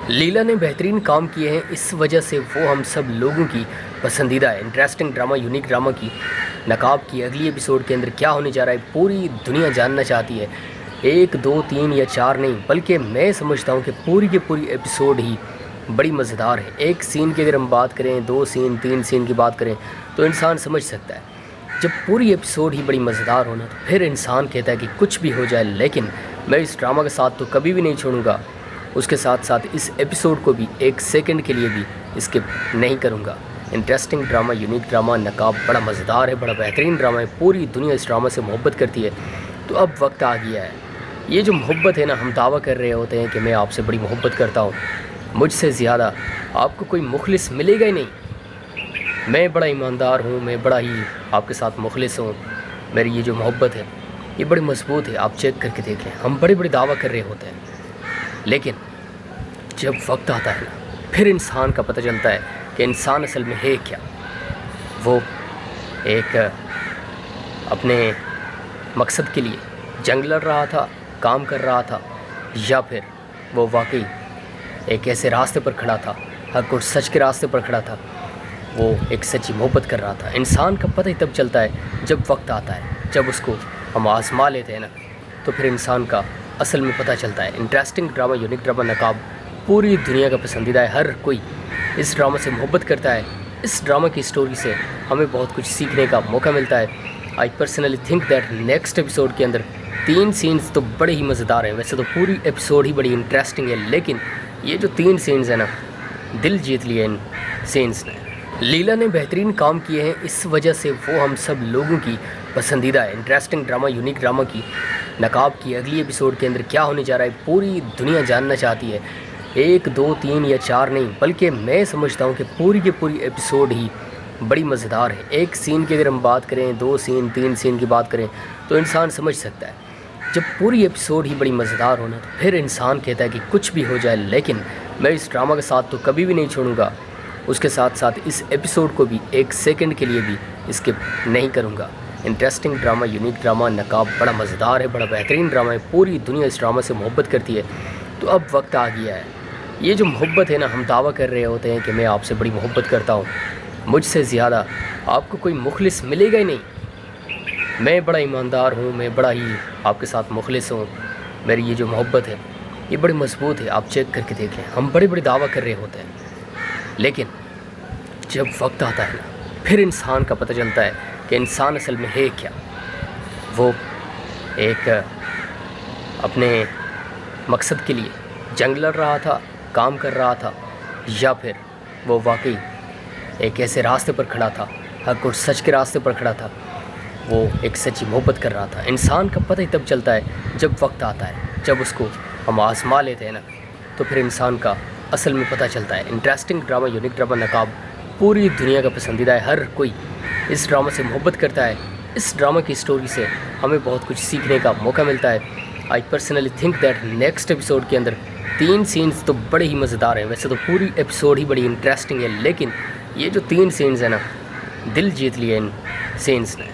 लीला ने बेहतरीन काम किए हैं, इस वजह से वो हम सब लोगों की पसंदीदा है। इंटरेस्टिंग ड्रामा, यूनिक ड्रामा की नकाब की अगली एपिसोड के अंदर क्या होने जा रहा है पूरी दुनिया जानना चाहती है। 1, 2, 3 या 4 नहीं, बल्कि मैं समझता हूँ कि पूरी की पूरी एपिसोड ही बड़ी मज़ेदार है। एक सीन की अगर हम बात करें, 2 सीन, 3 सीन की बात करें तो इंसान समझ सकता है। जब पूरी एपिसोड ही बड़ी मज़ेदार होना तो फिर इंसान कहता है कि कुछ भी हो जाए, लेकिन मैं इस ड्रामा का साथ तो कभी भी नहीं छोड़ूंगा। उसके साथ साथ इस एपिसोड को भी 1 सेकंड के लिए भी स्किप नहीं करूंगा। इंटरेस्टिंग ड्रामा, यूनिक ड्रामा, नकाब बड़ा मज़ेदार है, बड़ा बेहतरीन ड्रामा है। पूरी दुनिया इस ड्रामा से मोहब्बत करती है। तो अब वक्त आ गया है, ये जो मोहब्बत है ना, हम दावा कर रहे होते हैं कि मैं आपसे बड़ी मोहब्बत करता हूँ, मुझसे ज़्यादा आपको कोई मुखलिस मिलेगा ही नहीं। मैं बड़ा ईमानदार हूँ, मैं बड़ा ही आपके साथ मुखलिस हूँ। मेरी ये जो मोहब्बत है ये बड़ी मजबूत है, आप चेक करके देख लें। हम बड़े बड़े दावा कर रहे होते हैं, लेकिन जब वक्त आता है ना, फिर इंसान का पता चलता है कि इंसान असल में है क्या। वो एक अपने मकसद के लिए जंग लड़ रहा था, काम कर रहा था, या फिर वो वाकई एक ऐसे रास्ते पर खड़ा था, हक और सच के रास्ते पर खड़ा था। वो एक सच्ची मोहब्बत कर रहा था। इंसान का पता ही तब चलता है जब वक्त आता है, जब उसको हम आजमा लेते हैं ना, तो फिर इंसान का असल में पता चलता है। इंटरेस्टिंग ड्रामा, यूनिक ड्रामा, नकाब पूरी दुनिया का पसंदीदा है। हर कोई इस ड्रामा से मोहब्बत करता है। इस ड्रामा की स्टोरी से हमें बहुत कुछ सीखने का मौका मिलता है। I personally think that next episode के अंदर 3 सीन्स तो बड़े ही मज़ेदार हैं। वैसे तो पूरी एपिसोड ही बड़ी इंटरेस्टिंग है, लेकिन ये जो 3 सीन्स हैं ना, दिल जीत लिए इन सीन्स ने। लीला ने बेहतरीन काम किए हैं, इस वजह से वो हम सब लोगों की पसंदीदा है। इंटरेस्टिंग ड्रामा, यूनिक ड्रामा की नकाब की अगली एपिसोड के अंदर क्या होने जा रहा है पूरी दुनिया जानना चाहती है। 1, 2, 3 या 4 नहीं, बल्कि मैं समझता हूँ कि पूरी की पूरी एपिसोड ही बड़ी मज़ेदार है। एक सीन की अगर हम बात करें, 2 सीन, 3 सीन की बात करें तो इंसान समझ सकता है। जब पूरी एपिसोड ही बड़ी मज़ेदार होना तो फिर इंसान कहता है कि कुछ भी हो जाए, लेकिन मैं इस ड्रामा का साथ तो कभी भी नहीं छोड़ूंगा। उसके साथ साथ इस एपिसोड को भी 1 सेकंड के लिए भी स्किप नहीं करूंगा। इंटरेस्टिंग ड्रामा, यूनिक ड्रामा, नकाब बड़ा मज़ेदार है, बड़ा बेहतरीन ड्रामा है। पूरी दुनिया इस ड्रामा से मोहब्बत करती है। तो अब वक्त आ गया है, ये जो मोहब्बत है ना, हम दावा कर रहे होते हैं कि मैं आपसे बड़ी मोहब्बत करता हूँ, मुझसे ज़्यादा आपको कोई मुखलिस मिलेगा ही नहीं। मैं बड़ा ईमानदार हूँ, मैं बड़ा ही आपके साथ मुखलिस हूँ। मेरी ये जो मोहब्बत है ये बड़ी मजबूत है, आप चेक करके देख लें। हम बड़े बड़े दावा कर रहे होते हैं, लेकिन जब वक्त आता है ना, फिर इंसान का पता चलता है कि इंसान असल में है क्या। वो एक अपने मकसद के लिए जंग लड़ रहा था, काम कर रहा था, या फिर वो वाकई एक ऐसे रास्ते पर खड़ा था, हक और सच के रास्ते पर खड़ा था। वो एक सच्ची मोहब्बत कर रहा था। इंसान का पता ही तब चलता है जब वक्त आता है, जब उसको हम आजमा लेते हैं ना, तो फिर इंसान का असल में पता चलता है। इंटरेस्टिंग ड्रामा, यूनिक ड्रामा, नकाब पूरी दुनिया का पसंदीदा है। हर कोई इस ड्रामा से मोहब्बत करता है। इस ड्रामा की स्टोरी से हमें बहुत कुछ सीखने का मौका मिलता है। I personally think that next episode के अंदर 3 सीन्स तो बड़े ही मज़ेदार हैं। वैसे तो पूरी एपिसोड ही बड़ी इंटरेस्टिंग है, लेकिन ये जो 3 सीन्स हैं ना, दिल जीत लिए इन सीन्स ने।